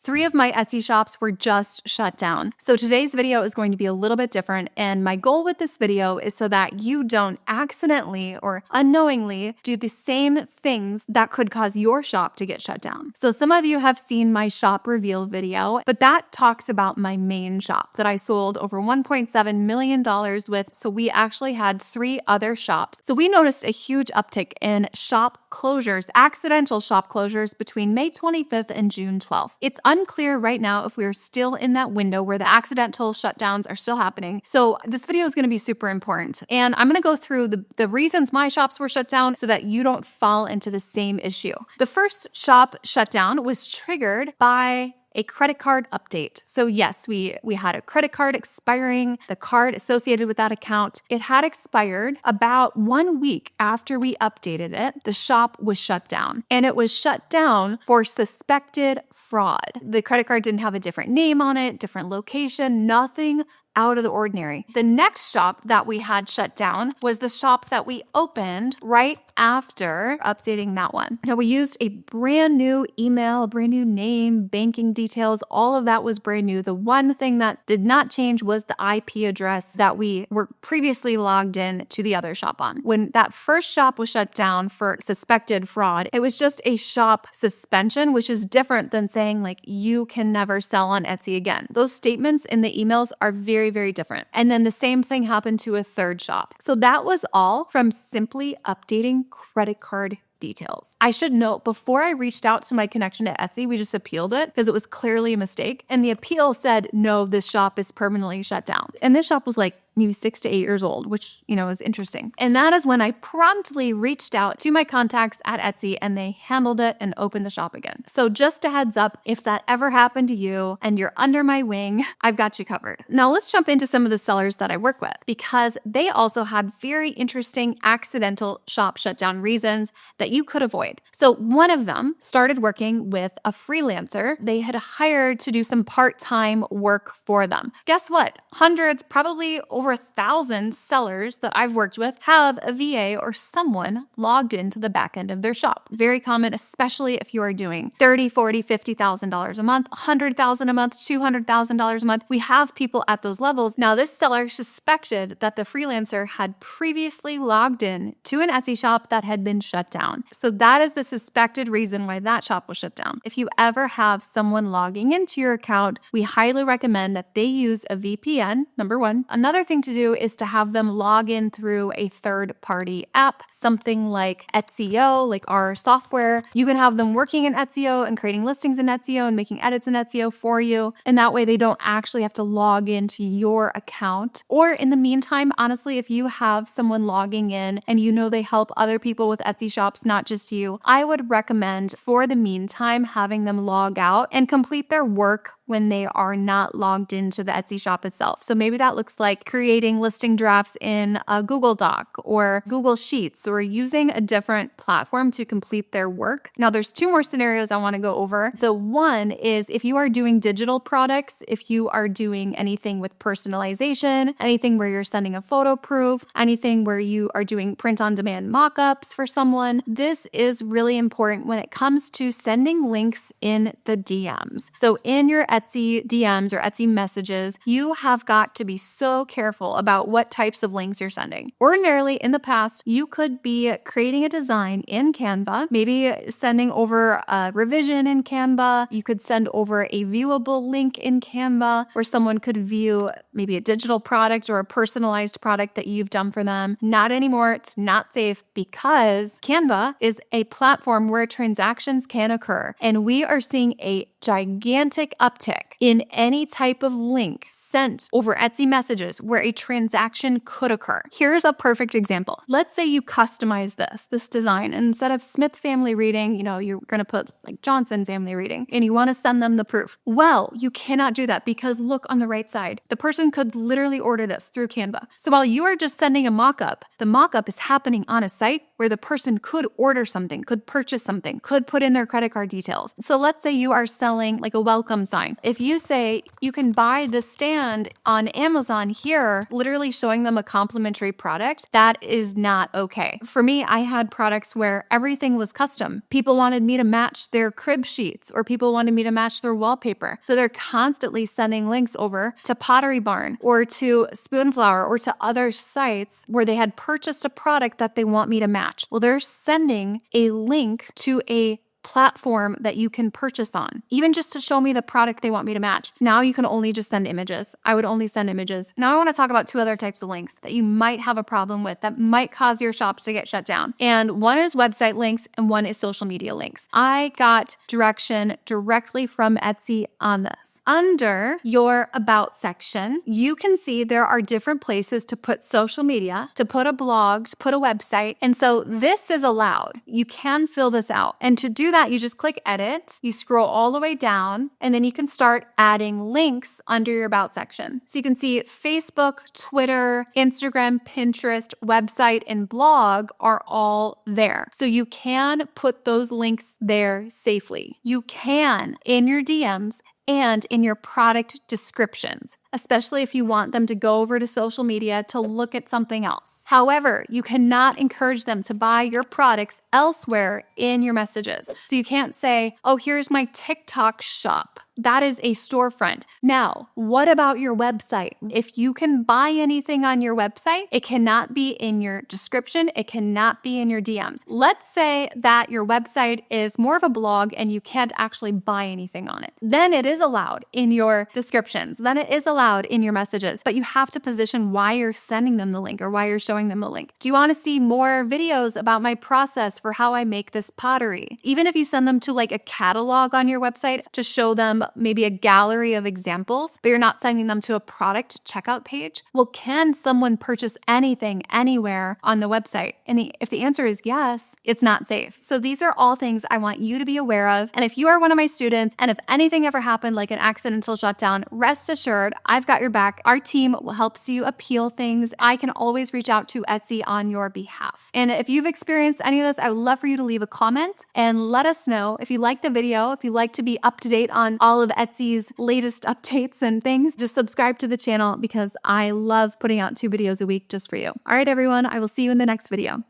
3 of my Etsy shops were just shut down. So today's video is going to be a little bit different, and my goal with this video is so that you don't accidentally or unknowingly do the same things that could cause your shop to get shut down. So some of you have seen my shop reveal video, but that talks about my main shop that I sold over $1.7 million with. So we actually had 3 other shops. So we noticed a huge uptick in shop closures, accidental shop closures between May 25th and June 12th. It's unclear right now if we're still in that window where the accidental shutdowns are still happening. So this video is going to be super important. And I'm going to go through the reasons my shops were shut down so that you don't fall into the same issue. The first shop shutdown was triggered by a credit card update. So yes, we had a credit card expiring, the card associated with that account. It had expired about 1 week after we updated it. The shop was shut down, and it was shut down for suspected fraud. The credit card didn't have a different name on it, different location, nothing out of the ordinary. The next shop that we had shut down was the shop that we opened right after updating that one. Now we used a brand new email, a brand new name, banking details, all of that was brand new. The one thing that did not change was the IP address that we were previously logged in to the other shop on. When that first shop was shut down for suspected fraud, it was just a shop suspension, which is different than saying like you can never sell on Etsy again. Those statements in the emails are very, very different. And then the same thing happened to a third shop. So that was all from simply updating credit card details. I should note, before I reached out to my connection to Etsy, we just appealed it because it was clearly a mistake. And the appeal said, no, this shop is permanently shut down. And this shop was like maybe 6 to 8 years old, which, is interesting. And that is when I promptly reached out to my contacts at Etsy and they handled it and opened the shop again. So just a heads up, if that ever happened to you and you're under my wing, I've got you covered. Now let's jump into some of the sellers that I work with because they also had very interesting accidental shop shutdown reasons that you could avoid. So one of them started working with a freelancer they had hired to do some part-time work for them. Guess what? Hundreds, probably over 1,000 sellers that I've worked with have a VA or someone logged into the back end of their shop. Very common, especially if you are doing $30,000, $40,000, $50,000 a month, $100,000 a month, $200,000 a month. We have people at those levels. Now, this seller suspected that the freelancer had previously logged in to an Etsy shop that had been shut down. So that is the suspected reason why that shop was shut down. If you ever have someone logging into your account, we highly recommend that they use a VPN, number one. Another thing to do is to have them log in through a third-party app, something like Etsy.io, like our software. You can have them working in Etsy.io and creating listings in Etsy.io and making edits in Etsy.io for you. And that way they don't actually have to log into your account. Or in the meantime, honestly, if you have someone logging in and they help other people with Etsy shops, not just you, I would recommend for the meantime having them log out and complete their work when they are not logged into the Etsy shop itself. So maybe that looks like creating listing drafts in a Google Doc or Google Sheets or using a different platform to complete their work. Now, there's 2 more scenarios I want to go over. So one is if you are doing digital products, if you are doing anything with personalization, anything where you're sending a photo proof, anything where you are doing print-on-demand mock-ups for someone, this is really important when it comes to sending links in the DMs. So in your Etsy DMs or Etsy messages, you have got to be so careful about what types of links you're sending. Ordinarily, in the past, you could be creating a design in Canva, maybe sending over a revision in Canva. You could send over a viewable link in Canva where someone could view maybe a digital product or a personalized product that you've done for them. Not anymore. It's not safe because Canva is a platform where transactions can occur. And we are seeing a gigantic uptick in any type of link sent over Etsy messages where a transaction could occur. Here's a perfect example. Let's say you customize this design, and instead of Smith family reading, you're going to put like Johnson family reading, and you want to send them the proof. Well, you cannot do that because look on the right side. The person could literally order this through Canva. So while you are just sending a mock-up, the mock-up is happening on a site where the person could order something, could purchase something, could put in their credit card details. So let's say you are selling selling like a welcome sign. If you say you can buy this stand on Amazon here, literally showing them a complimentary product, that is not okay. For me, I had products where everything was custom. People wanted me to match their crib sheets, or people wanted me to match their wallpaper. So they're constantly sending links over to Pottery Barn or to Spoonflower or to other sites where they had purchased a product that they want me to match. Well, they're sending a link to a platform that you can purchase on, even just to show me the product they want me to match. Now you can only just send images. I would only send images. Now I want to talk about two other types of links that you might have a problem with that might cause your shops to get shut down. And one is website links and one is social media links. I got direction directly from Etsy on this. Under your About section, you can see there are different places to put social media, to put a blog, to put a website. And so this is allowed. You can fill this out. And to do that, you just click edit, you scroll all the way down, and then you can start adding links under your About section. So you can see Facebook, Twitter, Instagram, Pinterest, website, and blog are all there. So you can put those links there safely. You can, in your DMs, and in your product descriptions, especially if you want them to go over to social media to look at something else. However, you cannot encourage them to buy your products elsewhere in your messages. So you can't say, oh, here's my TikTok shop. That is a storefront. Now, what about your website? If you can buy anything on your website, it cannot be in your description. It cannot be in your DMs. Let's say that your website is more of a blog and you can't actually buy anything on it. Then it is allowed in your descriptions. Then it is allowed in your messages, but you have to position why you're sending them the link or why you're showing them the link. Do you want to see more videos about my process for how I make this pottery? Even if you send them to like a catalog on your website to show them maybe a gallery of examples, but you're not sending them to a product checkout page, well, can someone purchase anything anywhere on the website? And if the answer is yes, it's not safe. So these are all things I want you to be aware of. And if you are one of my students, and if anything ever happened like an accidental shutdown, rest assured, I've got your back. Our team helps you appeal things. I can always reach out to Etsy on your behalf. And if you've experienced any of this, I would love for you to leave a comment and let us know if you like the video, if you like to be up to date on all of Etsy's latest updates and things. Just subscribe to the channel because I love putting out 2 videos a week just for you. All right, everyone, I will see you in the next video.